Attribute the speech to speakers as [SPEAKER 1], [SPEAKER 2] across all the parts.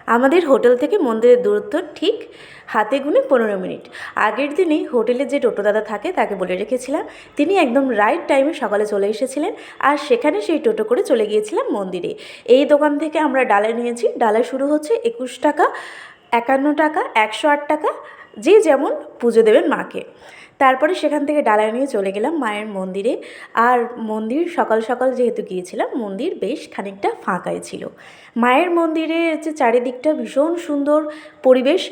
[SPEAKER 1] আমাদের হোটেল থেকে মন্দিরের দূরত্ব ঠিক হাতে গুনে 15 মিনিট। আগের দিনেই হোটেলে যে টোটো দাদা থাকে তাকে বলে রেখেছিলাম, তিনি একদম রাইট টাইমে সকালে চলে এসেছিলেন, আর সেখানে সেই টোটো করে চলে গিয়েছিলাম মন্দিরে। এই দোকান থেকে আমরা ডালা নিয়েছি। ডালা শুরু হচ্ছে 21 টাকা, 51 টাকা, 108 টাকা, যে যেমন পুজো দেবেন মাকে। তারপরে সেখান থেকে ডালা নিয়ে চলে গেলাম মায়ের মন্দিরে। আর মন্দির সকাল সকাল যেহেতু গিয়েছিলাম, মন্দির বেশ খানিকটা ফাঁকাই ছিল। মায়ের মন্দিরে যে চারিদিকটা ভীষণ সুন্দর পরিবেশ।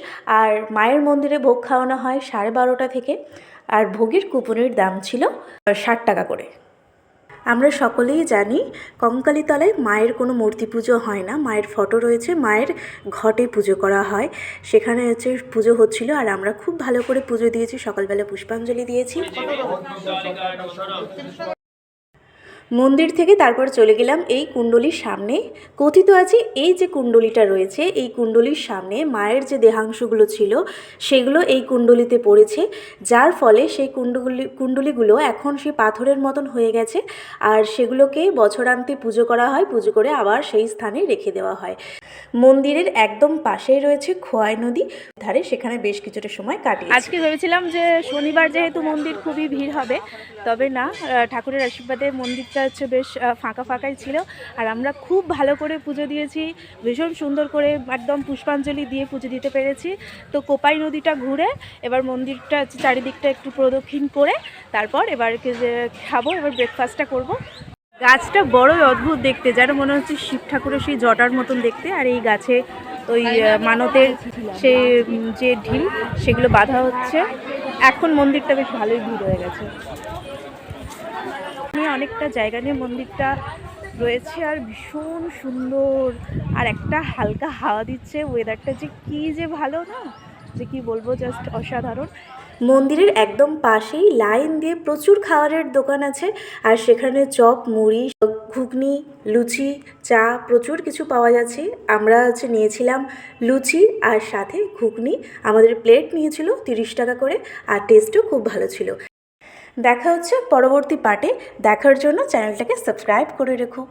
[SPEAKER 1] আর মায়ের মন্দিরে ভোগ খাওয়ানো হয় 12:30 থেকে, আর ভোগের কুপনের দাম ছিল 60 টাকা করে। আমরা সকলেই জানি কঙ্কালীতলায় মায়ের কোনো মূর্তি পুজো হয় না, মায়ের ফটো রয়েছে, মায়ের ঘটে পুজো করা হয়। সেখানে হচ্ছে পুজো হচ্ছিল, আর আমরা খুব ভালো করে পুজো দিয়েছি, সকালবেলা পুষ্পাঞ্জলি দিয়েছি। মন্দির থেকে তারপর চলে গেলাম এই কুণ্ডলীর সামনে। কথিত আছে এই যে কুণ্ডলীটা রয়েছে, এই কুণ্ডলীর সামনে মায়ের যে দেহাংশগুলো ছিল সেগুলো এই কুণ্ডলীতে পড়েছে, যার ফলে সেই কুণ্ডলীগুলো এখন সেই পাথরের মতন হয়ে গেছে। আর সেগুলোকে বছরান্তে পুজো করা হয়, পুজো করে আবার সেই স্থানে রেখে দেওয়া হয়। মন্দিরের একদম পাশেই রয়েছে খোয়াই নদী ধারে, সেখানে বেশ কিছুটা সময় কাটিয়েছি।
[SPEAKER 2] আজকে ভেবেছিলাম যে শনিবার যেহেতু মন্দির খুবই ভিড় হবে, তবে না, ঠাকুরের আশীর্বাদে মন্দিরটা হচ্ছে বেশ ফাঁকা ফাঁকাই ছিল। আর আমরা খুব ভালো করে পুজো দিয়েছি, ভীষণ সুন্দর করে একদম পুষ্পাঞ্জলি দিয়ে পুজো দিতে পেরেছি। তো কোপাই নদীটা ঘুরে এবার মন্দিরটা চারিদিকটা একটু প্রদক্ষিণ করে তারপর এবার খাবো, এবার ব্রেকফাস্টটা করব। গাছটা বড়ই অদ্ভুত দেখতে, যেন মনে হচ্ছে শিব ঠাকুরের সেই জটার মতন দেখতে। আর এই গাছে ওই মানতের সেই যে ঢিল সেগুলো বাঁধা হচ্ছে। এখন মন্দিরটা বেশ ভালোই ভিড় হয়ে গেছে। অনেকটা জায়গা নিয়ে মন্দিরটা রয়েছে, আর ভীষণ সুন্দর, আর একটা হালকা হাওয়া দিচ্ছে। ওয়েদারটা যে কি যে ভালো না, যে কি বলবো, জাস্ট অসাধারণ।
[SPEAKER 1] মন্দিরের একদম পাশেই লাইন দিয়ে প্রচুর খাবারের দোকান আছে, আর সেখানে চপ, মুড়ি, ঘুগনি, লুচি, চা প্রচুর কিছু পাওয়া যাচ্ছে। আমরা নিয়েছিলাম লুচি আর সাথে ঘুগনি। আমাদের প্লেট নিয়েছিল 30 টাকা করে, আর টেস্টও খুব ভালো ছিল। দেখা হচ্ছে পরবর্তী পার্টে। দেখার জন্য চ্যানেলটাকে সাবস্ক্রাইব করে রেখো।